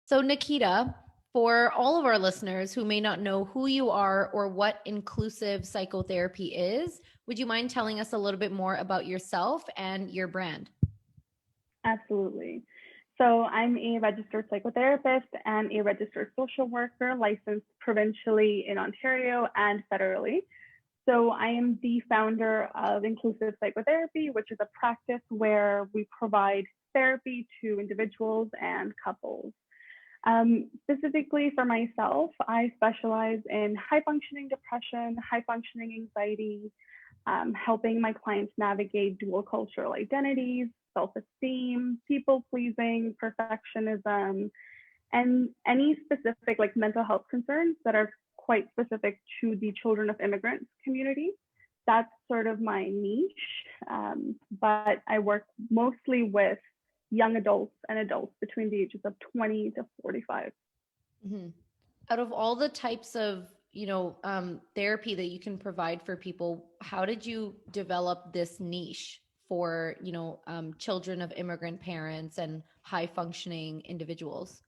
So, Nikita, for all of our listeners who may not know who you are or what inclusive psychotherapy is, would you mind telling us a little bit more about yourself and your brand? Absolutely. So I'm a registered psychotherapist and a registered social worker licensed provincially in Ontario and federally. So I am the founder of Inclusive Psychotherapy, which is a practice where we provide therapy to individuals and couples. Specifically for myself, I specialize in high functioning depression, high functioning anxiety, helping my clients navigate dual cultural identities, self esteem, people pleasing, perfectionism, and any specific like mental health concerns that are quite specific to the children of immigrants community. That's sort of my niche. But I work mostly with young adults and adults between the ages of 20 to 45. Mhm. Out of all the types of therapy that you can provide for people, how did you develop this niche for children of immigrant parents and high functioning individuals?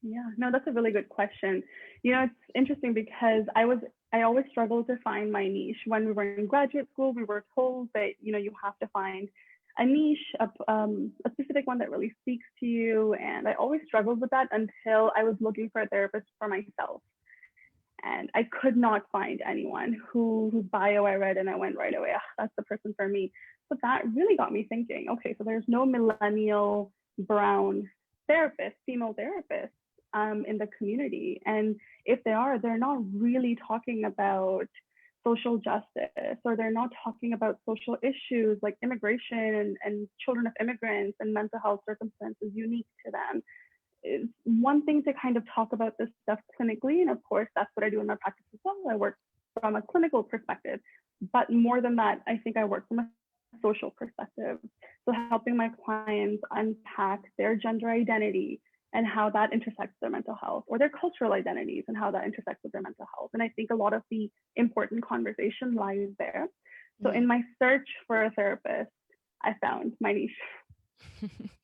Yeah, no, that's a really good question. It's interesting because I always struggled to find my niche. When we were in graduate school, we were told that you have to find a niche, a specific one that really speaks to you. And I always struggled with that until I was looking for a therapist for myself. And I could not find anyone whose bio I read and I went right away, that's the person for me. So that really got me thinking, okay, so there's no millennial brown therapist, female therapist in the community. And if they are, they're not really talking about social justice, or they're not talking about social issues like immigration and children of immigrants and mental health circumstances unique to them. It's one thing to kind of talk about this stuff clinically, and of course that's what I do in my practice as well. I work from a clinical perspective, but more than that, I think I work from a social perspective. So helping my clients unpack their gender identity and how that intersects their mental health, or their cultural identities and how that intersects with their mental health. And I think a lot of the important conversation lies there. So Mhm. in my search for a therapist, I found my niche.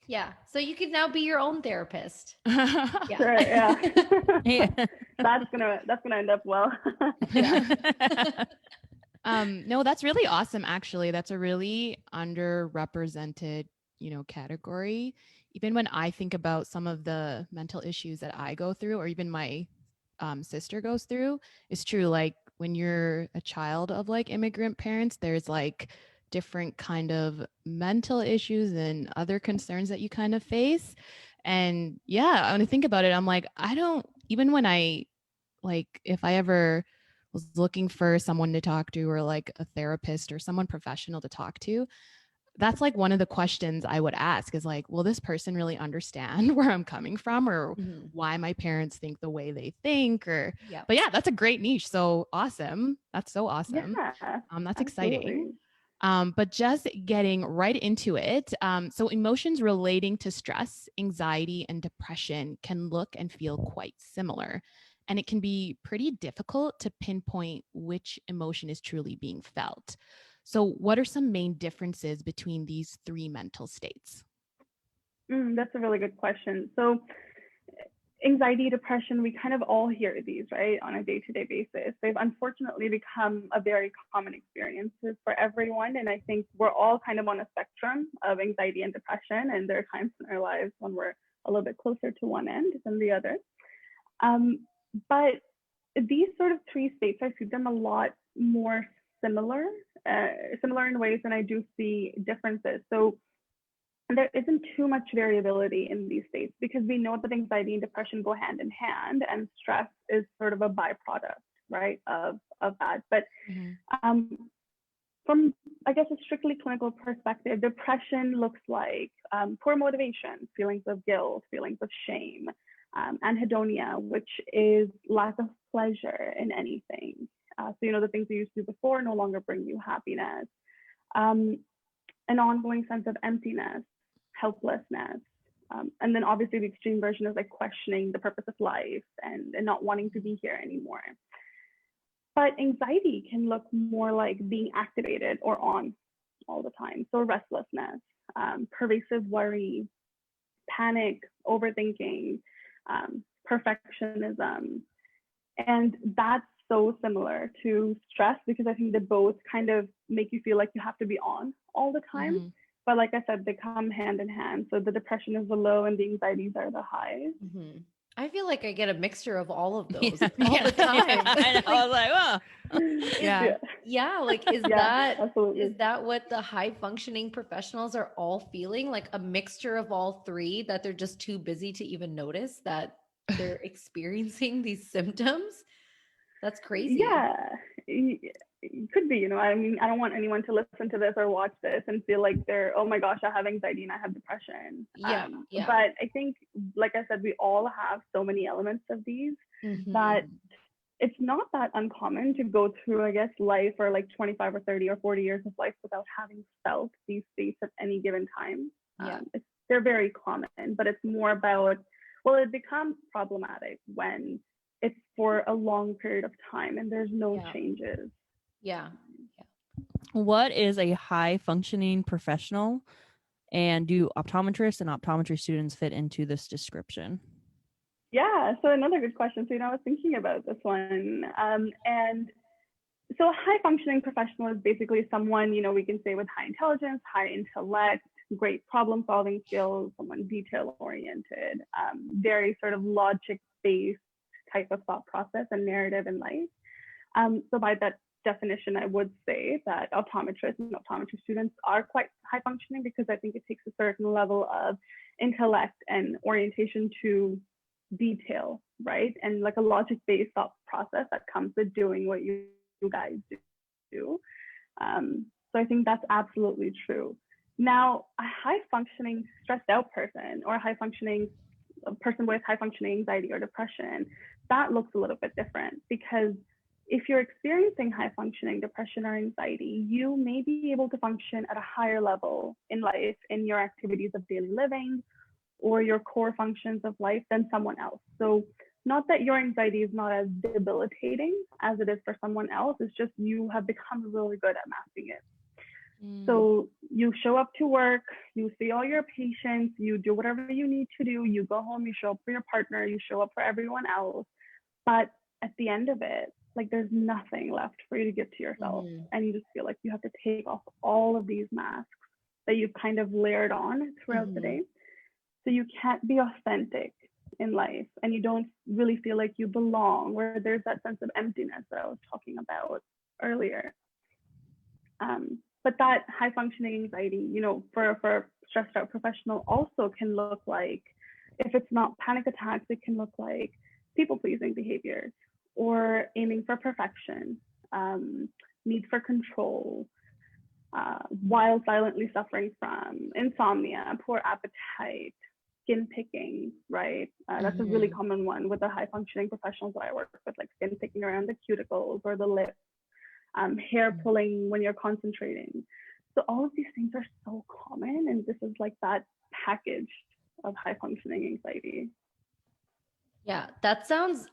Yeah. So you could now be your own therapist. Yeah. Sure, yeah. Yeah. That's gonna end up well. Yeah. Yeah. No, that's really awesome, actually. That's a really underrepresented, category. Even when I think about some of the mental issues that I go through, or even my sister goes through, it's true. Like when you're a child of like immigrant parents, there's like different kind of mental issues and other concerns that you kind of face. And yeah, when I think about it, I'm like, I don't, even when I like, if I ever was looking for someone to talk to, or like a therapist or someone professional to talk to, that's like one of the questions I would ask is like, will this person really understand where I'm coming from, or Mhm. why my parents think the way they think? Or, Yeah. but yeah, that's a great niche. So awesome. That's so awesome. Yeah, That's exciting. absolutely. But just getting right into it. So, emotions relating to stress, anxiety, and depression can look and feel quite similar. And it can be pretty difficult to pinpoint which emotion is truly being felt. So, what are some main differences between these three mental states? That's a really good question. So anxiety, depression, we kind of all hear these, right, on a day-to-day basis. They've unfortunately become a very common experiences for everyone. And I think we're all kind of on a spectrum of anxiety and depression. And there are times in our lives when we're a little bit closer to one end than the other. Um, but these sort of three states, I see them a lot more similar, similar in ways than I do see differences. So there isn't too much variability in these states because we know that anxiety and depression go hand in hand, and stress is sort of a byproduct, right, of that. But Mhm. um, from, I guess, a strictly clinical perspective, depression looks like poor motivation, feelings of guilt, feelings of shame, anhedonia, which is lack of pleasure in anything. So, the things you used to do before no longer bring you happiness. Um, an ongoing sense of emptiness, helplessness. And then obviously the extreme version is like questioning the purpose of life and not wanting to be here anymore. But anxiety can look more like being activated or on all the time. So restlessness, pervasive worry, panic, overthinking, perfectionism. And that's so similar to stress because I think they both kind of make you feel like you have to be on all the time. Mhm. But like I said, they come hand in hand. So the depression is the low and the anxieties are the highs. Mhm. I feel like I get a mixture of all of those Yeah. all the time. I know. I was like, oh. Yeah. Yeah, like is Yeah, absolutely. is that what the high functioning professionals are all feeling? Like a mixture of all three that they're just too busy to even notice that they're experiencing these symptoms? That's crazy. Yeah, it could be, I mean, I don't want anyone to listen to this or watch this and feel like they're, oh my gosh, I have anxiety and I have depression. Yeah. But I think, like I said, we all have so many elements of these Mhm. that it's not that uncommon to go through, I guess, life or like 25 or 30 or 40 years of life without having felt these states at any given time. Yeah. They're very common, but it's more about, well, it becomes problematic when it's for a long period of time and there's no Yeah. changes. Yeah. What is a high functioning professional? And do optometrists and optometry students fit into this description? Yeah, so another good question. So, I was thinking about this one. And so a high functioning professional is basically someone, we can say with high intelligence, high intellect, great problem solving skills, someone detail oriented, very sort of logic based type of thought process and narrative in life. So by that definition, I would say that optometrists and optometry students are quite high functioning because I think it takes a certain level of intellect and orientation to detail, right? And like a logic based thought process that comes with doing what you guys do. So I think that's absolutely true. Now, a high functioning stressed out person or a high functioning person with high functioning anxiety or depression, that looks a little bit different because if you're experiencing high functioning depression or anxiety, you may be able to function at a higher level in life, in your activities of daily living or your core functions of life than someone else. So not that your anxiety is not as debilitating as it is for someone else, it's just you have become really good at masking it. So you show up to work, you see all your patients, you do whatever you need to do, you go home, you show up for your partner, you show up for everyone else. But at the end of it, like there's nothing left for you to give to yourself. And you just feel like you have to take off all of these masks that you've kind of layered on throughout the day. So you can't be authentic in life and you don't really feel like you belong, where there's that sense of emptiness that I was talking about earlier. But that high functioning anxiety, for a stressed out professional also can look like, if it's not panic attacks, it can look like people pleasing behavior or aiming for perfection, need for control, while silently suffering from insomnia, poor appetite, skin picking, right? That's a really common one with the high functioning professionals that I work with, like skin picking around the cuticles or the lips, hair pulling when you're concentrating. So all of these things are so common, and this is like that package of high functioning anxiety. Yeah,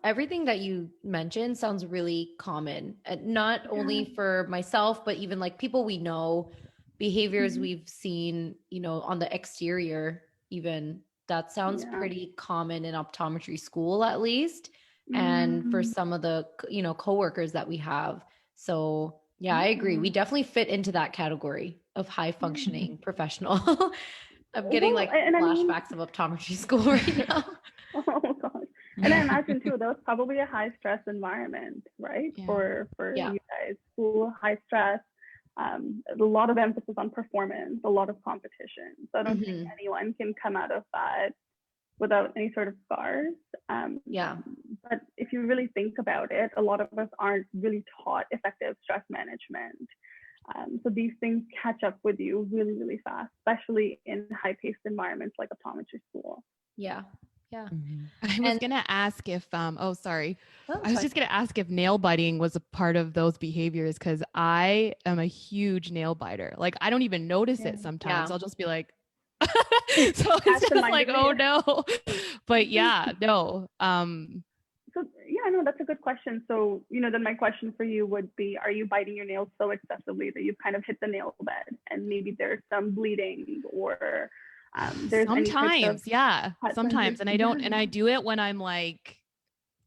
everything that you mentioned sounds really common. Not only for myself, but even like people we know, behaviors we've seen, on the exterior, even that sounds pretty common in optometry school, at least. And for some of the, coworkers that we have. So yeah, I agree. We definitely fit into that category of high functioning professional. I'm getting flashbacks of optometry school right now. Oh god. And I imagine too, that was probably a high stress environment, right? For you guys, school, high stress, a lot of emphasis on performance, a lot of competition. So I don't think anyone can come out of that without any sort of scars. But if you really think about it, a lot of us aren't really taught effective stress management. So these things catch up with you really, really fast, especially in high-paced environments like optometry school. Yeah. I was gonna ask if I was just gonna ask if nail biting was a part of those behaviors, because I am a huge nail biter. Like I don't even notice it sometimes. I'll just be like so it's just like, oh no. But no. So that's a good question. So, then my question for you would be, are you biting your nails so excessively that you've kind of hit the nail bed and maybe there's some bleeding or There's any types of Sometimes, yeah, cut sometimes. And I don't, and I yeah. do it when I'm like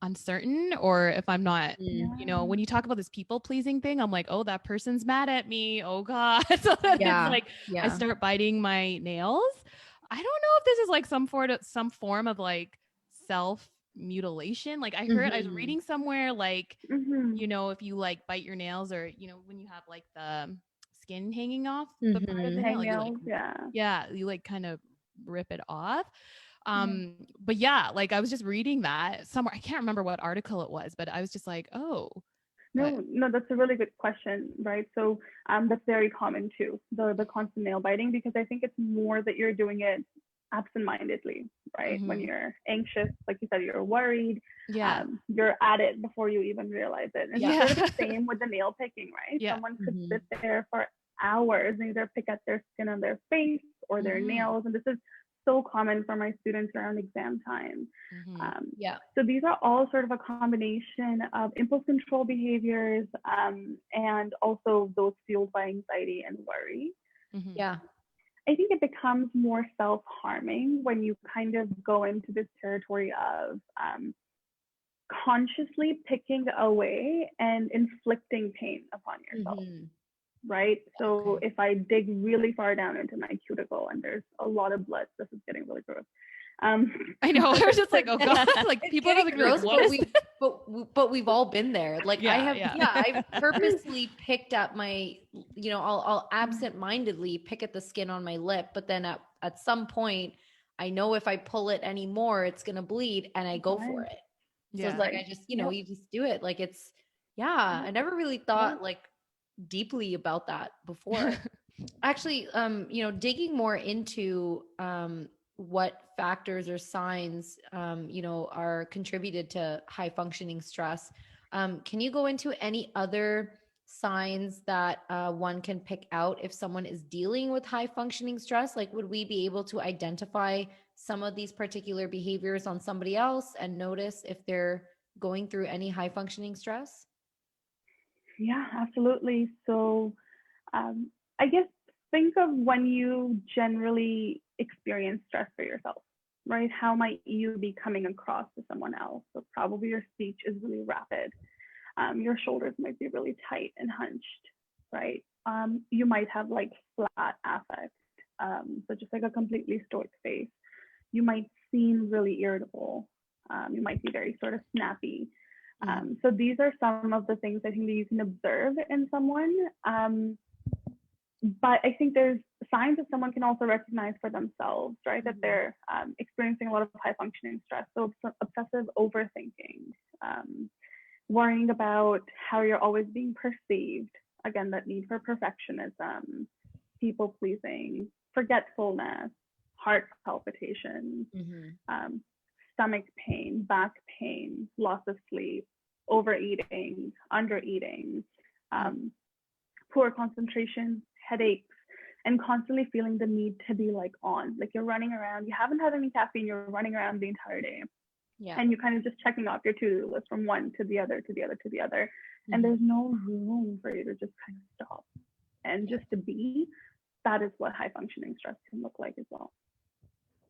uncertain, or if I'm not, Mm. you know, when you talk about this people pleasing thing, I'm like, oh, that person's mad at me. Oh God. So then it's Yeah. like I Yeah. start biting my nails. I don't know if this is like some form of like self mutilation. Like I heard, I was Mhm. reading somewhere like, Hmm. you know, if you like bite your nails, or, you know, when you have like the skin hanging off the part of the Mhm. nail, like you like, Hangnails, yeah. yeah, you like kind of rip it off. Yeah. But yeah, like I was just reading that somewhere. I can't remember what article it was, but I was just like, oh, but No, that's a really good question, right? So that's very common too, the constant nail biting, because I think it's more that you're doing it absentmindedly, right? When mhm. you're anxious, like you said, you're worried, Yeah. you're at it before you even realize it. And it's Yeah. sort of the same with the nail picking, right? Yeah. Someone could Mhm. sit there for hours and either pick at their skin on their face or their Mhm. nails, and this is so common for my students around exam time. Mhm. Um, Yeah. so these are all sort of a combination of impulse control behaviors, and also those fueled by anxiety and worry. Mhm. Yeah. I think it becomes more self-harming when you kind of go into this territory of consciously picking away and inflicting pain upon yourself, Mhm. right? So Okay. if I dig really far down into my cuticle and there's a lot of blood, this is getting really gross. Um, I know. I was just like, oh God, like It's people are getting gonna be like, gross, what but is we this? but we've all been there. Like I Yeah, have, yeah. yeah, I've purposely picked at my, you know, I'll absent-mindedly pick at the skin on my lip, but then at some point I know if I pull it anymore, it's gonna bleed, and I go for right, it. So it's Yeah. like right. I just, you know, Yep, you just do it. Like it's, yeah, yep, I never really yeah. thought like deeply about that before. Actually, you know, digging more into what factors or signs, you know, are contributed to high functioning stress. Can you go into any other signs that one can pick out if someone is dealing with high functioning stress? Like, would we be able to identify some of these particular behaviors on somebody else and notice if they're going through any high functioning stress? Yeah, absolutely. So um, I guess think of when you generally experience stress for yourself, right? How might you be coming across to someone else? So probably your speech is really rapid. Your shoulders might be really tight and hunched, right? You might have like flat affect, so just like a completely stoic face. You might seem really irritable. You might be very sort of snappy. Mhm. So these are some of the things I think that you can observe in someone. But I think there's signs that someone can also recognize for themselves, right? That Mhm. they're experiencing a lot of high functioning stress. So obsessive overthinking, worrying about how you're always being perceived. Again, that need for perfectionism, people pleasing, forgetfulness, heart palpitations, Mhm. um, stomach pain, back pain, loss of sleep, overeating, undereating, Mhm. um, poor concentration, headaches, and constantly feeling the need to be like on. Like you're running around, you haven't had any caffeine, you're running around the entire day. Yeah. And you kind of just checking off your to-do list from one to the other to the other to the other. And Mhm. there's no room for you to just kind of stop and Yeah. just to be. That is what high functioning stress can look like as well.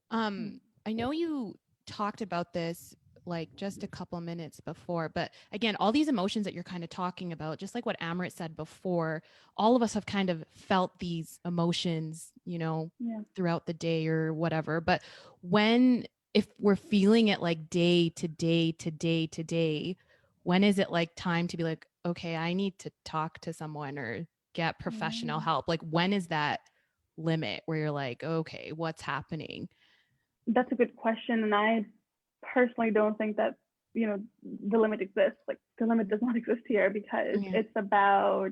Um, I know you talked about this like just a couple minutes before, but again, all these emotions that you're kind of talking about, just like what Amrit said before, all of us have kind of felt these emotions, you know, Yeah. throughout the day or whatever. But when, if we're feeling it like day to day to day to day, when is it like time to be like, okay, I need to talk to someone or get professional Mm. help? Like, when is that limit where you're like, okay, what's happening? That's a good question. And I personally don't think that, the limit exists. Like the limit does not exist here because Yeah. it's about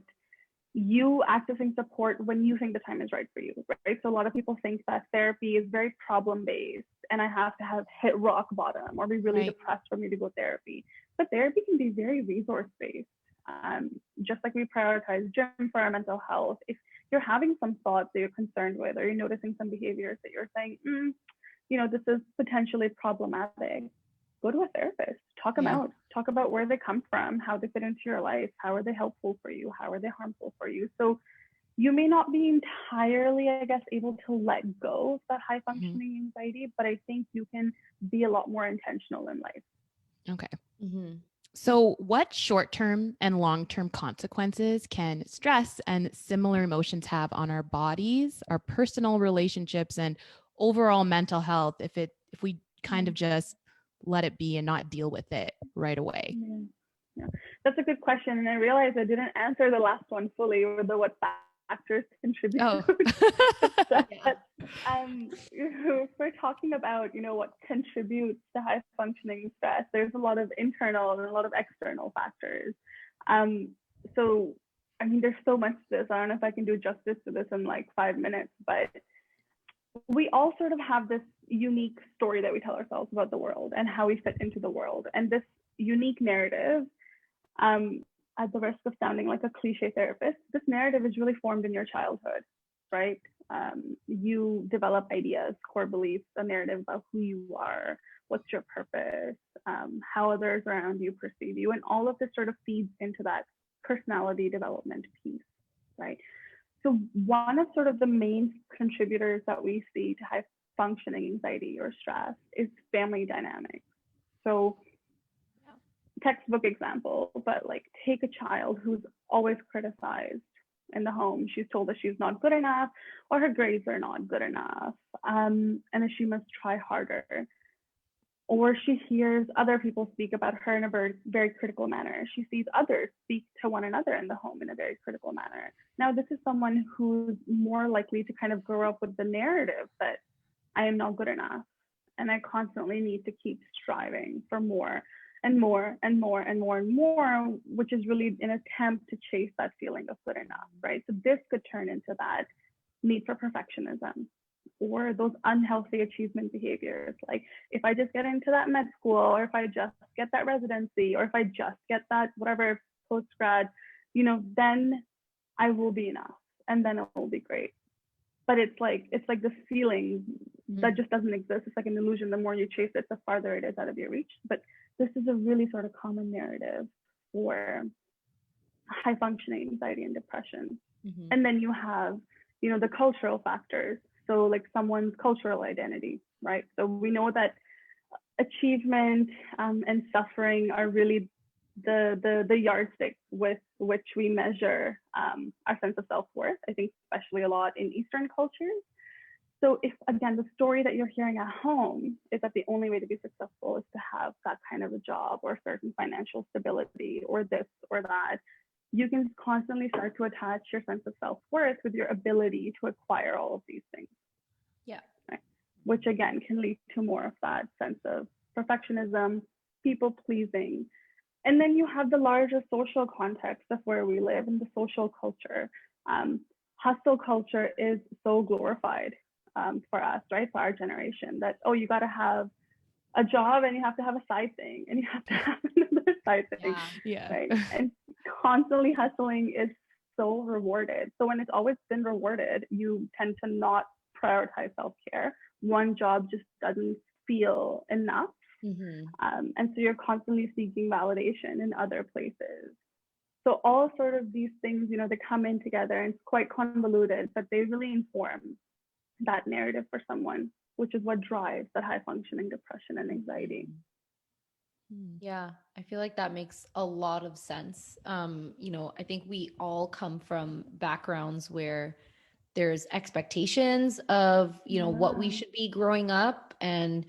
you accessing support when you think the time is right for you, right? So a lot of people think that therapy is very problem based and I have to have hit rock bottom or be really Right. depressed for me to go therapy. But therapy can be very resource based. Just like we prioritize gym for our mental health. If you're having some thoughts that you're concerned with or you're noticing some behaviors that you're saying, this is potentially problematic, go to a therapist, talk them Yeah. out, talk about where they come from, how they fit into your life, how are they helpful for you, how are they harmful for you. So you may not be entirely, I guess, able to let go of that high functioning anxiety, but I think you can be a lot more intentional in life. Okay. Mm-hmm. So, what short term and long term consequences can stress and similar emotions have on our bodies, our personal relationships, and overall mental health if we kind of just let it be and not deal with it right away? Yeah, that's a good question. And I realized I didn't answer the last one fully, or the what factors contribute Oh. to stress. Yeah. But if we're talking about, what contributes to high functioning stress, there's a lot of internal and a lot of external factors. So, I mean, there's so much to this. I don't know if I can do justice to this in like 5 minutes, but we all sort of have this unique story that we tell ourselves about the world and how we fit into the world. And this unique narrative, at the risk of sounding like a cliche therapist, this narrative is really formed in your childhood, right? You develop ideas, core beliefs, a narrative about who you are, what's your purpose, how others around you perceive you, and all of this sort of feeds into that personality development piece, right? So one of sort of the main contributors that we see to high functioning anxiety or stress is family dynamics. So textbook example, but like take a child who's always criticized in the home. She's told that she's not good enough, or her grades are not good enough, and that she must try harder. Or she hears other people speak about her in a very, very critical manner. She sees others speak to one another in the home in a very critical manner. Now, this is someone who's more likely to kind of grow up with the narrative that I am not good enough, and I constantly need to keep striving for more and more and more and more and more, which is really an attempt to chase that feeling of good enough, right? So this could turn into that need for perfectionism, or those unhealthy achievement behaviors. Like if I just get into that med school, or if I just get that residency, or if I just get that whatever post grad, then I will be enough, and then it will be great. But it's like this feeling that just doesn't exist. It's like an illusion. The more you chase it, the farther it is out of your reach. But this is a really sort of common narrative for high functioning anxiety and depression. Mm-hmm. And then you have, the cultural factors. So like someone's cultural identity, right? So we know that achievement and suffering are really the yardstick with which we measure our sense of self-worth. I think especially a lot in Eastern cultures. So if, again, the story that you're hearing at home is that the only way to be successful is to have that kind of a job, or certain financial stability, or this or that, you can constantly start to attach your sense of self-worth with your ability to acquire all of these things. Yeah. Right? Which again can lead to more of that sense of perfectionism, people pleasing. And then you have the larger social context of where we live and the social culture. Hustle culture is so glorified for us, right? For our generation, that, oh, you got to have a job, and you have to have a side thing, and you have to have another side thing. Yeah. Right? And constantly hustling is so rewarded. So when it's always been rewarded, you tend to not prioritize self-care. One job just doesn't feel enough. Mm-hmm. And so you're constantly seeking validation in other places. So all sort of these things, they come in together, and it's quite convoluted, but they really inform that narrative for someone, which is what drives that high functioning depression and anxiety. Yeah, I feel like that makes a lot of sense. I think we all come from backgrounds where there's expectations of, what we should be growing up. And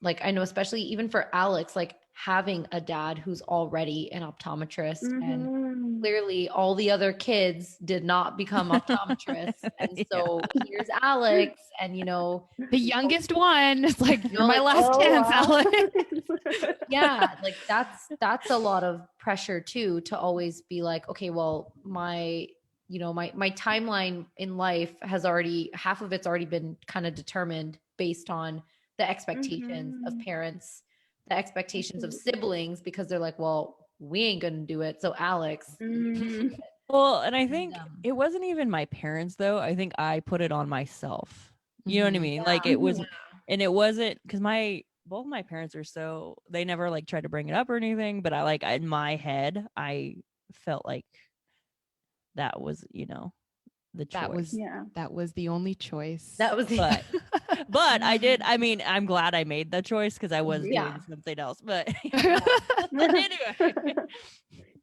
like I know, especially even for Alex, like having a dad who's already an optometrist, and clearly all the other kids did not become optometrists. And so here's Alex, and the youngest one. It's like, you're my like, last chance, Alex. Yeah, like that's a lot of pressure too, to always be like, okay, well, my timeline in life has already, half of it's already been kind of determined based on the expectations of parents, the expectations of siblings, because they're like, well, we ain't gonna do it, so Alex. Well, and I think it wasn't even my parents, though. I think I put it on myself. You know what I mean? Like it was, and it wasn't because both my parents are they never like tried to bring it up or anything, but I in my head, I felt like that was, the choice. That was the only choice. That was But but I mean, I'm glad I made the choice because I was Yeah. doing something else. But anyway,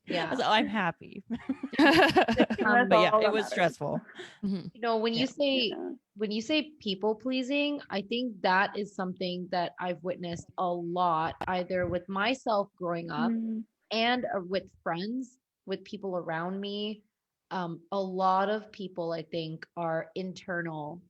Yeah. so I'm happy. That's But yeah, all it that was matters. stressful. Mhm. You know, when you say Yeah. when you say people pleasing, I think that is something that I've witnessed a lot, either with myself growing up Mm, and with friends, with people around me. A lot of people, I think, are internal,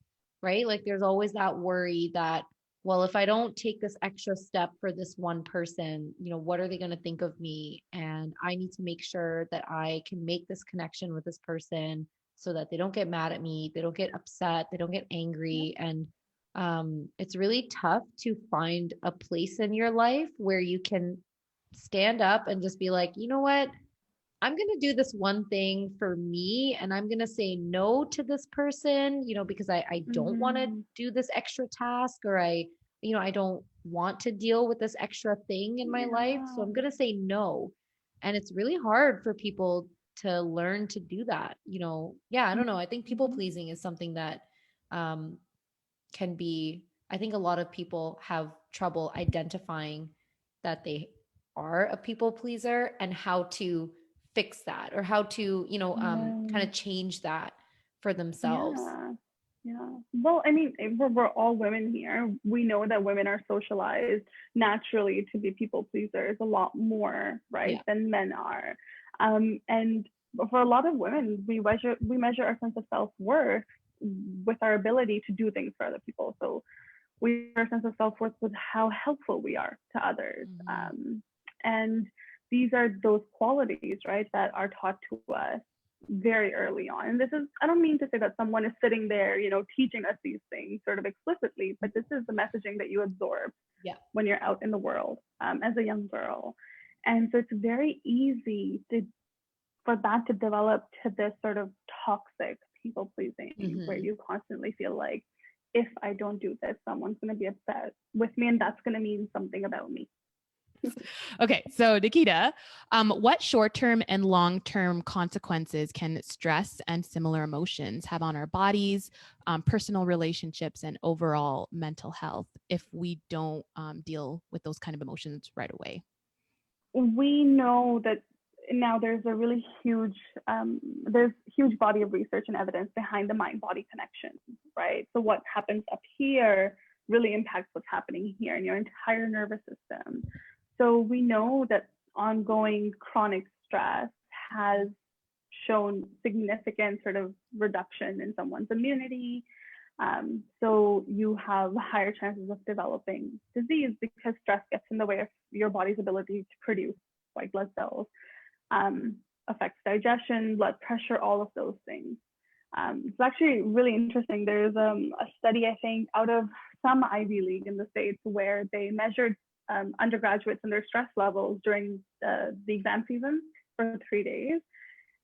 right? Like there's always that worry that, well, if I don't take this extra step for this one person, you know, what are they going to think of me? And I need to make sure that I can make this connection with this person so that they don't get mad at me, they don't get upset, they don't get angry. And it's really tough to find a place in your life where you can stand up and just be like, you know what? I'm going to do this one thing for me and I'm going to say no to this person, you know, because I don't want to mm, do this extra task or I don't want to deal with this extra thing in my life. So yeah. I'm going to say no. And it's really hard for people to learn to do that. Yeah, I don't know. I think people Mhm. pleasing is something that um, can be, I think a lot of people have trouble identifying that they are a people pleaser and how to fix that or how to, kind Right. of change that for themselves. Yeah. Yeah. Well, I mean, we're all women here. We know that women are socialized naturally to be people pleasers a lot more, right, Yeah. than men are. And for a lot of women, we measure our sense of self-worth with our ability to do things for other people. So we measure our sense of self-worth with how helpful we are to others. Mhm. And these are those qualities, right, that are taught to us very early on. And this is, I don't mean to say that someone is sitting there, teaching us these things sort of explicitly, but this is the messaging that you absorb Yeah. when you're out in the world as a young girl. And so it's very easy for that to develop to this sort of toxic people pleasing where Mhm. you constantly feel like, if I don't do this, someone's going to be upset with me and that's going to mean something about me. Okay, so Nikita, what short-term and long-term consequences can stress and similar emotions have on our bodies, personal relationships, and overall mental health if we don't deal with those kind of emotions right away? We know that now there's a really there's huge body of research and evidence behind the mind-body connection, right? So what happens up here really impacts what's happening here in your entire nervous system. So we know that ongoing chronic stress has shown significant sort of reduction in someone's immunity. So you have higher chances of developing disease because stress gets in the way of your body's ability to produce white blood cells, affects digestion, blood pressure, all of those things. It's actually really interesting. There's a study, I think, out of some Ivy League in the States where they measured undergraduates and their stress levels during the exam season for 3 days.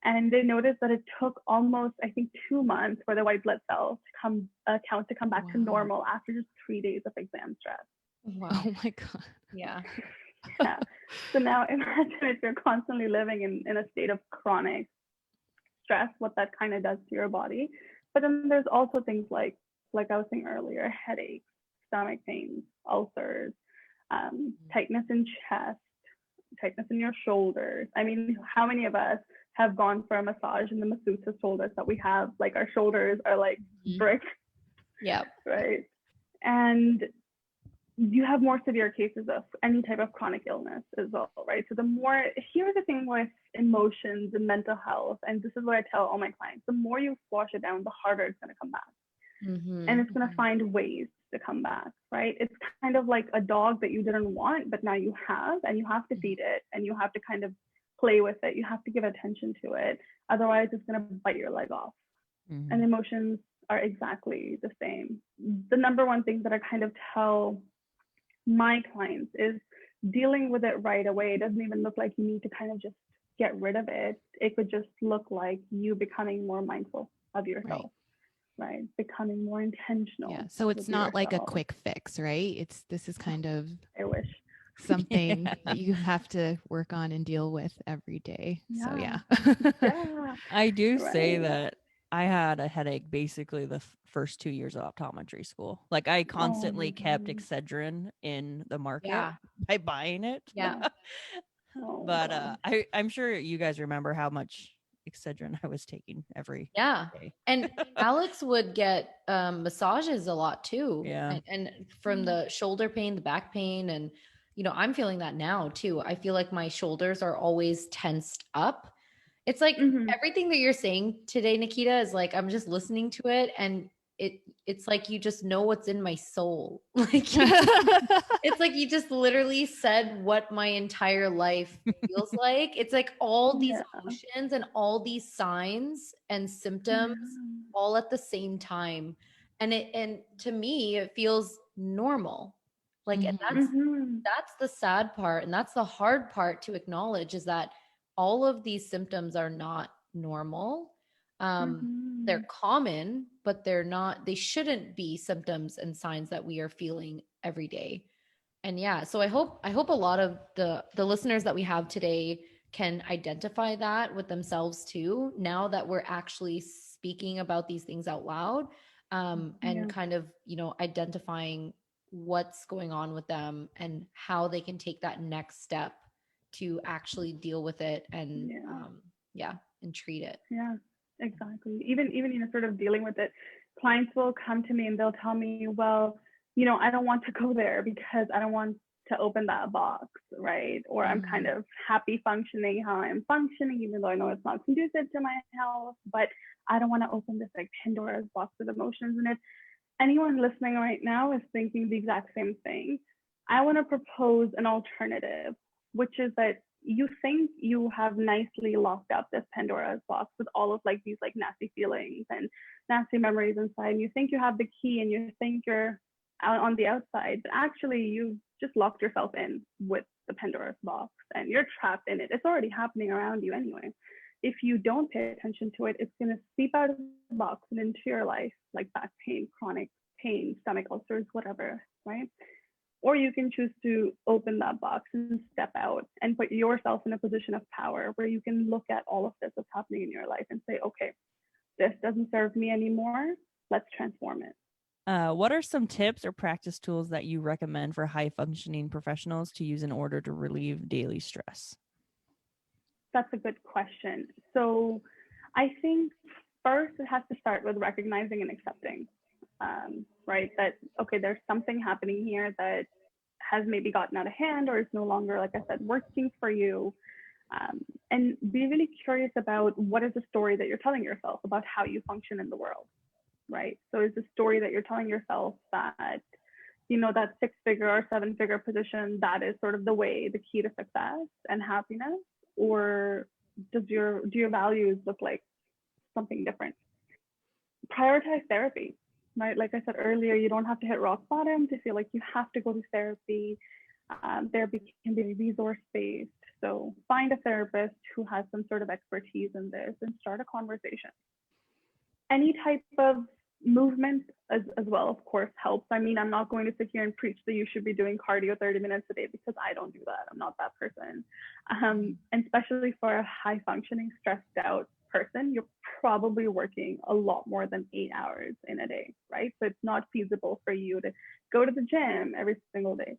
And they noticed that it took almost, I think, 2 months for the white blood cells to come back to Wow. normal after just 3 days of exam stress. Wow. Oh my God. Yeah. Yeah. So now imagine if you're constantly living in a state of chronic stress, what that kind of does to your body. But then there's also things like I was saying earlier, headaches, stomach pains, ulcers, tightness in chest, tightness in your shoulders. I mean, how many of us have gone for a massage and the masseuse has told us that we have like our shoulders are like Mhm. bricks, Yeah. right? And you have more severe cases of any type of chronic illness as well, right? So here's the thing with emotions and mental health, and this is what I tell all my clients, the more you squash it down, the harder it's going to come back. Mhm. And it's going to find ways to come back, right? It's kind of like a dog that you didn't want, but now you have, and you have to feed it, and you have to kind of play with it. You have to give attention to it. Otherwise, it's going to bite your leg off. Mhm. And emotions are exactly the same. The number one thing that I kind of tell my clients is dealing with it right away. It doesn't even look like you need to kind of just get rid of it. It could just look like you becoming more mindful of yourself, right? Becoming more intentional. Yeah. So it's with not like a yourself. quick fix, right? This is kind of, I wish. something that you have to work on and deal with every day. So Yeah. yeah. Yeah. I do say Right. that I had a headache basically the first 2 years of optometry school. Like I Oh constantly my kept God. Excedrin in the market Yeah. by buying it. Yeah. Oh But God. I'm sure you guys remember how much Excedrin I was taking every Yeah. day. And Alex would get massages a lot too. Yeah. And from the shoulder pain, the back pain, and I'm feeling that now too. I feel like my shoulders are always tensed up. It's like Mm-hmm. everything that you're saying today, Nikita, is like I'm just listening to it, and it's like you just know what's in my soul. Like it's like you just literally said what my entire life feels like. It's like all these Yeah. emotions and all these signs and symptoms Yeah. all at the same time. And to me, it feels normal. Like, and Mhm. Mm-hmm. that's the sad part, and that's the hard part to acknowledge, is that all of these symptoms are not normal. They're Mm-hmm. common, but they shouldn't be symptoms and signs that we are feeling every day. And yeah, so I hope a lot of the listeners that we have today can identify that with themselves too, now that we're actually speaking about these things out loud, and Yeah. kind of identifying what's going on with them and how they can take that next step to actually deal with it, and Yeah. yeah, and treat it. Yeah. Exactly. Even sort of dealing with it, clients will come to me and they'll tell me, well, I don't want to go there because I don't want to open that box, right? Or I'm kind Mhm. of happy functioning how I'm functioning, even though I know it's not conducive to my health, but I don't want to open this like Pandora's box of emotions. And if anyone listening right now is thinking the exact same thing, I want to propose an alternative, which is that you think you have nicely locked up this Pandora's box with all of like these like nasty feelings and nasty memories inside. And you think you have the key and you think you're out on the outside, but actually you just locked yourself in with the Pandora's box and you're trapped in it. It's already happening around you anyway. If you don't pay attention to it, it's going to seep out of the box and into your life, like back pain, chronic pain, stomach ulcers, whatever, right? Or you can choose to open that box and step out and put yourself in a position of power where you can look at all of this that's happening in your life and say, okay, this doesn't serve me anymore. Let's transform it. What are some tips or practice tools that you recommend for high functioning professionals to use in order to relieve daily stress? That's a good question. So I think first it has to start with recognizing and accepting, right? That, okay, there's something happening here that has maybe gotten out of hand or is no longer, like I said, working for you. And be really curious about what is the story that you're telling yourself about how you function in the world, right? So is the story that you're telling yourself that, that 6-figure or 7-figure position, that is sort of the way, the key to success and happiness? Or do your values look like something different? Prioritize therapy, right? Like I said earlier, you don't have to hit rock bottom to feel like you have to go to therapy. Therapy can be resource based. So find a therapist who has some sort of expertise in this and start a conversation. Any type of movement as well, of course, helps. I mean, I'm not going to sit here and preach that you should be doing cardio 30 minutes a day because I don't do that. I'm not that person. And especially for a high functioning, stressed out person, you're probably working a lot more than 8 hours in a day, right? So it's not feasible for you to go to the gym every single day.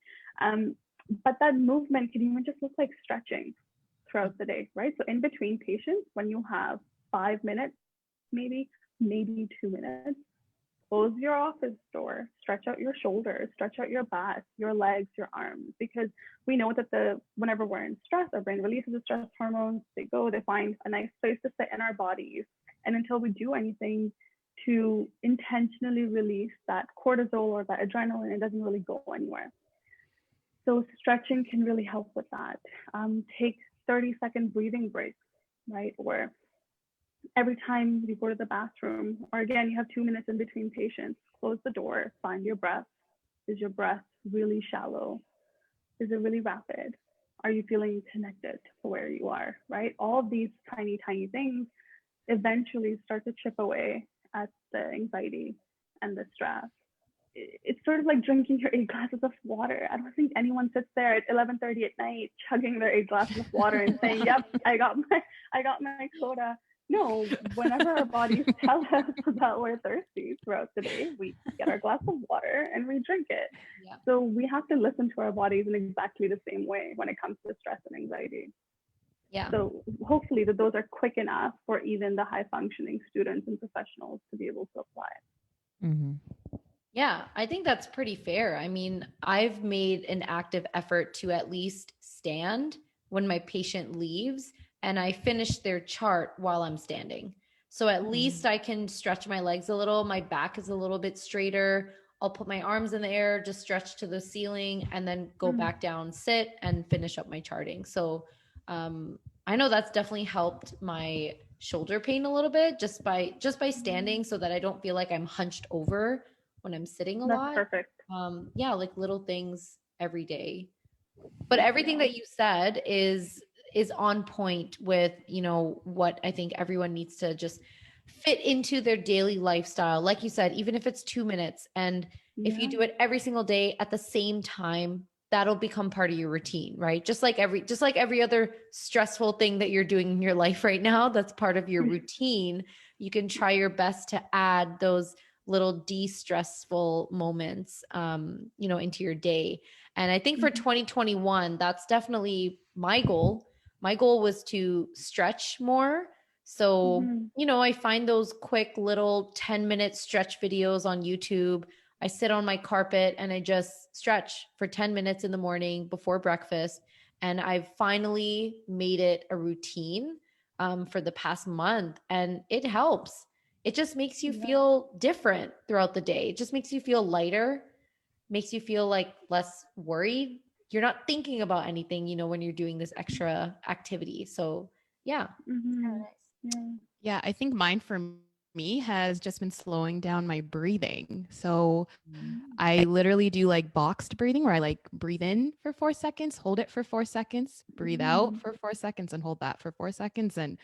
But that movement can even just look like stretching throughout the day, right? So in between patients, when you have 5 minutes, maybe 2 minutes, close your office door, stretch out your shoulders, stretch out your back, your legs, your arms, because we know that whenever we're in stress, our brain releases the stress hormones. They find a nice place to sit in our bodies. And until we do anything to intentionally release that cortisol or that adrenaline, it doesn't really go anywhere. So stretching can really help with that. Take 30-second breathing breaks, right? Or every time you go to the bathroom, or again, you have 2 minutes in between patients, close the door, find your breath. Is your breath really shallow? Is it really rapid? Are you feeling connected to where you are, right? All of these tiny, tiny things eventually start to chip away at the anxiety and the stress. it's sort of like drinking your 8 glasses of water. I don't think anyone sits there at 11:30 at night chugging their 8 glasses of water and saying, "Yep, I got my quota." No, whenever our bodies tell us that we're thirsty throughout the day, we get our glass of water and we drink it. Yeah. So we have to listen to our bodies in exactly the same way when it comes to stress and anxiety. Yeah. So hopefully that those are quick enough for even the high functioning students and professionals to be able to apply. Mm-hmm. Yeah, I think that's pretty fair. I mean, I've made an active effort to at least stand when my patient leaves, and I finish their chart while I'm standing. So at least I can stretch my legs a little. My back is a little bit straighter. I'll put my arms in the air, just stretch to the ceiling, and then go back down, sit, and finish up my charting. So I know that's definitely helped my shoulder pain a little bit just by standing, so that I don't feel like I'm hunched over when I'm sitting a lot. That's perfect. Yeah, like little things every day. But everything that you said is on point with, you know, what I think everyone needs to just fit into their daily lifestyle. Like you said, even if it's 2 minutes, and if you do it every single day at the same time, that'll become part of your routine, right? Just like every other stressful thing that you're doing in your life right now, that's part of your routine. You can try your best to add those little de-stressful moments, you know, into your day. And I think for 2021, that's definitely my goal. My goal was to stretch more. So, you know, I find those quick little 10-minute stretch videos on YouTube. I sit on my carpet and I just stretch for 10 minutes in the morning before breakfast. And I've finally made it a routine for the past month, and it helps. It just makes you feel different throughout the day. It just makes you feel lighter, makes you feel like less worried. You're not thinking about anything, you know, when you're doing this extra activity. So yeah. Yeah, I think mine for me has just been slowing down my breathing. So I literally do like boxed breathing where I like breathe in for 4 seconds, hold it for 4 seconds, breathe out for 4 seconds, and hold that for 4 seconds. And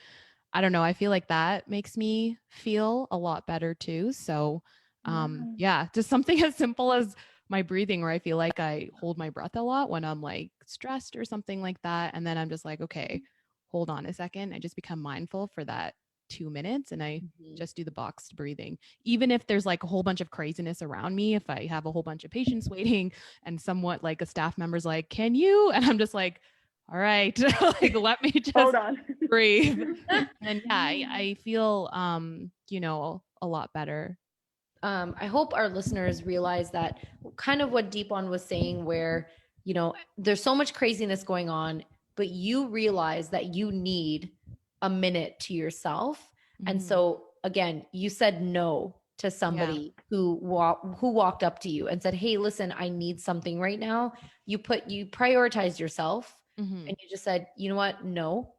I don't know, I feel like that makes me feel a lot better too. So yeah, just something as simple as my breathing, where I feel like I hold my breath a lot when I'm like stressed or something like that. And then I'm just like, okay, hold on a second. I just become mindful for that 2 minutes, and I just do the boxed breathing. Even if there's like a whole bunch of craziness around me, if I have a whole bunch of patients waiting and somewhat like a staff member's like, can you? And I'm just like, all right, like let me just hold on, breathe. And yeah, I feel you know, a lot better. I hope our listeners realize that kind of what Deepan was saying, where, you know, there's so much craziness going on, but you realize that you need a minute to yourself. And so again, you said no to somebody who walked up to you and said, "Hey, listen, I need something right now." You prioritized yourself, and you just said, "You know what? No."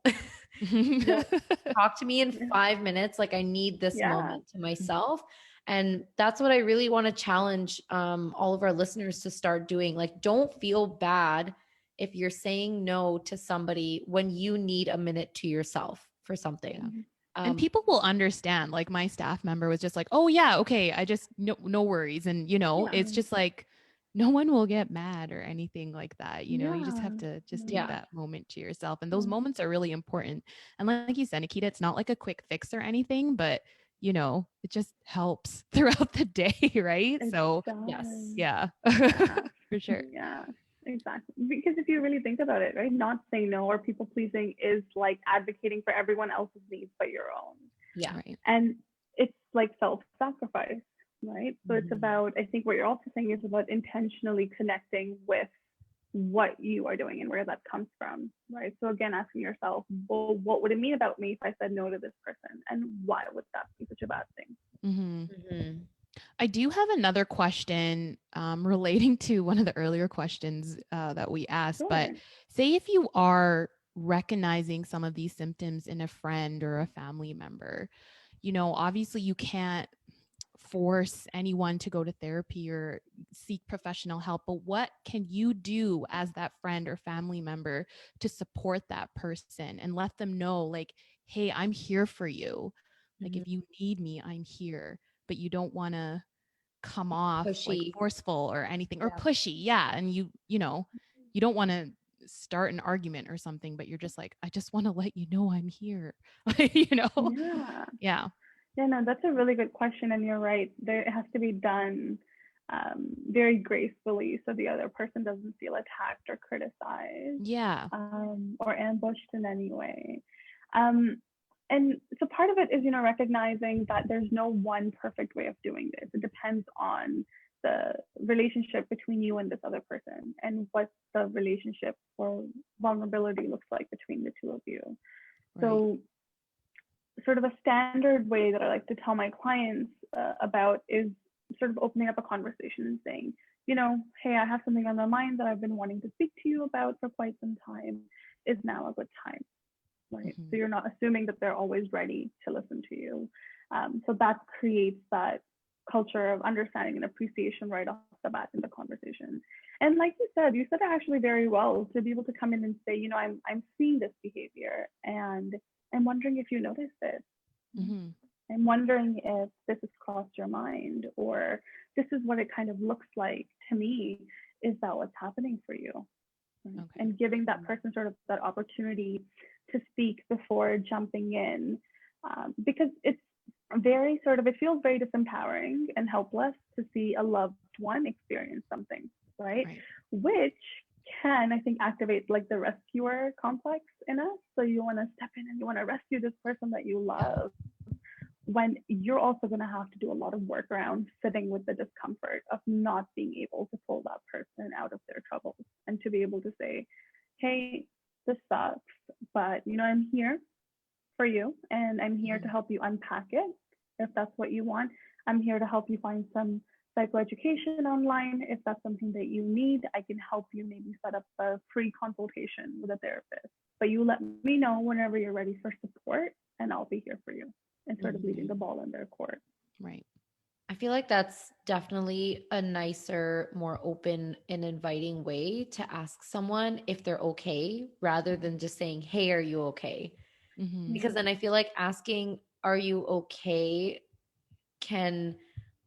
Talk to me in 5 minutes. Like, I need this moment to myself. And that's what I really want to challenge all of our listeners to start doing. Like, don't feel bad if you're saying no to somebody when you need a minute to yourself for something. And people will understand. Like, my staff member was just like, oh yeah, okay, I just no worries. And you know, it's just like, no one will get mad or anything like that. You know, you just have to just take that moment to yourself. And those moments are really important. And like you said, Nikita, it's not like a quick fix or anything, but you know, it just helps throughout the day, right? So yeah, for sure. Yeah, exactly. Because if you really think about it, right, not saying no or people pleasing is like advocating for everyone else's needs but your own. Yeah. Right. And it's like self-sacrifice, right? So it's about, I think what you're also saying is about intentionally connecting with what you are doing and where that comes from, right? So again, asking yourself, well, what would it mean about me if I said no to this person, and why would that be such a bad thing? I do have another question relating to one of the earlier questions that we asked. But say if you are recognizing some of these symptoms in a friend or a family member, you know, obviously you can't force anyone to go to therapy or seek professional help, but what can you do as that friend or family member to support that person and let them know, like, hey, I'm here for you. Like, if you need me, I'm here, but you don't want to come off like Pushy. forceful or anything or Yeah. pushy. Yeah. And you know, you don't want to start an argument or something, but you're just like, I just want to let you know I'm here. You know? Yeah. Yeah. Yeah, no, that's a really good question. And you're right. There, it has to be done very gracefully so the other person doesn't feel attacked or criticized Yeah. or ambushed in any way. And so part of it is, recognizing that there's no one perfect way of doing this. It depends on the relationship between you and this other person and what the relationship or vulnerability looks like between the two of you. Right. So sort of a standard way that I like to tell my clients about is sort of opening up a conversation and saying, hey, I have something on my mind that I've been wanting to speak to you about for quite some time. Is now a good time? Right. So you're not assuming that they're always ready to listen to you. So that creates that culture of understanding and appreciation right off the bat in the conversation. And like you said it actually very well to be able to come in and say, I'm seeing this behavior and I'm wondering if you noticed it. I'm wondering if this has crossed your mind, or this is what it kind of looks like to me. Is that what's happening for you? Okay. And giving that person sort of that opportunity to speak before jumping in, because it's very it feels very disempowering and helpless to see a loved one experience something, right? Which can, I think, activate like the rescuer complex in us. So you want to step in and you want to rescue this person that you love, when you're also going to have to do a lot of work around sitting with the discomfort of not being able to pull that person out of their troubles, and to be able to say, hey, this sucks, but I'm here for you, and I'm here to help you unpack it if that's what you want. I'm here to help you find some psychoeducation online if that's something that you need. I can help you maybe set up a free consultation with a therapist, but you let me know whenever you're ready for support, and I'll be here for you, and sort of leaving the ball in their court. Right. I feel like that's definitely a nicer, more open and inviting way to ask someone if they're okay, rather than just saying, hey, are you okay? Because then I feel like asking, are you okay, can,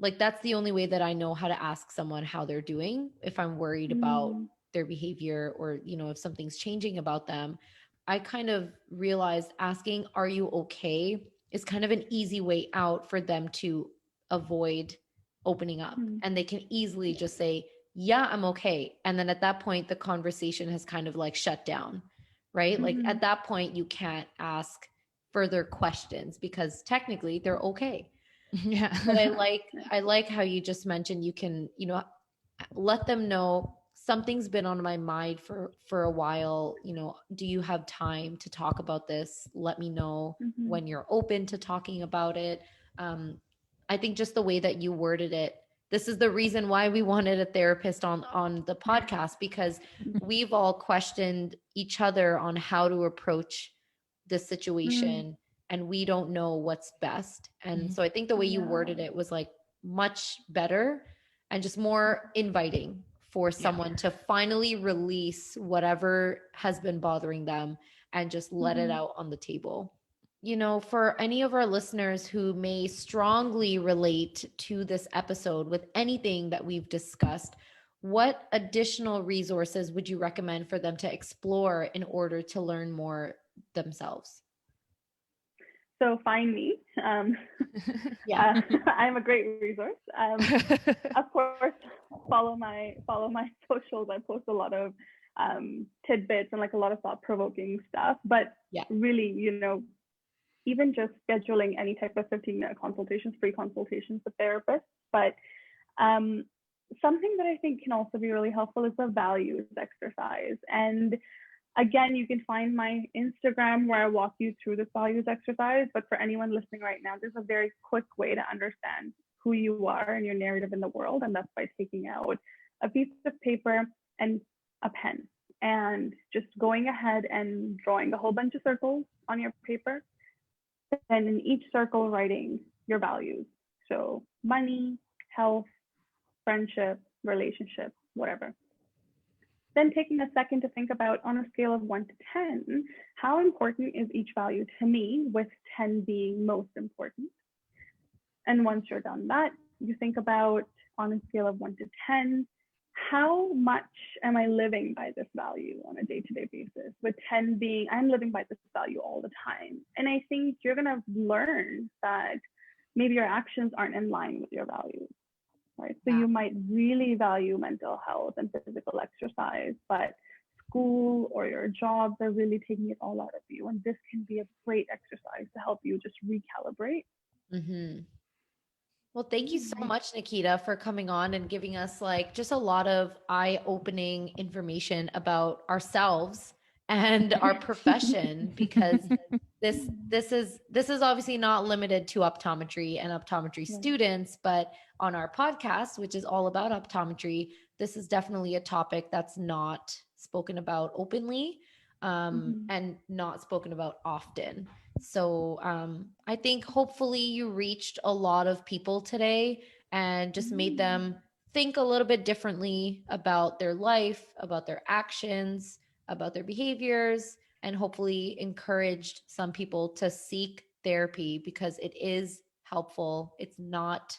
like, that's the only way that I know how to ask someone how they're doing. If I'm worried about their behavior, or, if something's changing about them, I kind of realized asking, are you okay, is kind of an easy way out for them to avoid opening up. And they can easily just say, yeah, I'm okay. And then at that point, the conversation has kind of like shut down, right? Like at that point, you can't ask further questions because technically they're okay. Yeah. But I like how you just mentioned you can, let them know something's been on my mind for a while. Do you have time to talk about this? Let me know when you're open to talking about it. I think just the way that you worded it, this is the reason why we wanted a therapist on the podcast, because we've all questioned each other on how to approach this situation, and we don't know what's best. And so I think the way you worded it was like much better and just more inviting for someone to finally release whatever has been bothering them and just let it out on the table. For any of our listeners who may strongly relate to this episode with anything that we've discussed, what additional resources would you recommend for them to explore in order to learn more themselves? So find me. I'm a great resource. Of course, follow my socials. I post a lot of tidbits and like a lot of thought-provoking stuff. But really, even just scheduling any type of 15-minute consultations, free consultations with therapists. But something that I think can also be really helpful is the values exercise. And again, you can find my Instagram where I walk you through this values exercise. But for anyone listening right now, there's a very quick way to understand who you are and your narrative in the world. And that's by taking out a piece of paper and a pen and just going ahead and drawing a whole bunch of circles on your paper. And in each circle, writing your values. So money, health, friendship, relationship, whatever. Then taking a second to think about, on a scale of 1 to 10, how important is each value to me, with 10 being most important. And once you're done that, you think about on a scale of 1 to 10, how much am I living by this value on a day-to-day basis? With 10 being, I'm living by this value all the time. And I think you're going to learn that maybe your actions aren't in line with your values, right? So you might really value mental health and physical exercise, but school or your jobs are really taking it all out of you. And this can be a great exercise to help you just recalibrate. Mm-hmm. Well, thank you so much, Nikita, for coming on and giving us like just a lot of eye-opening information about ourselves and our profession, because this is obviously not limited to optometry and optometry students, but on our podcast, which is all about optometry, this is definitely a topic that's not spoken about openly, and not spoken about often. So I think hopefully you reached a lot of people today and just made them think a little bit differently about their life, about their actions, about their behaviors, and hopefully encouraged some people to seek therapy because it is helpful. It's not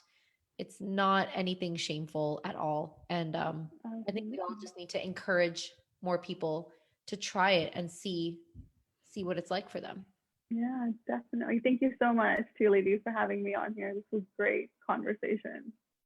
anything shameful at all. And I think we all just need to encourage more people to try it and see what it's like for them. Yeah, definitely. Thank you so much, two ladies, for having me on here. This was great conversation.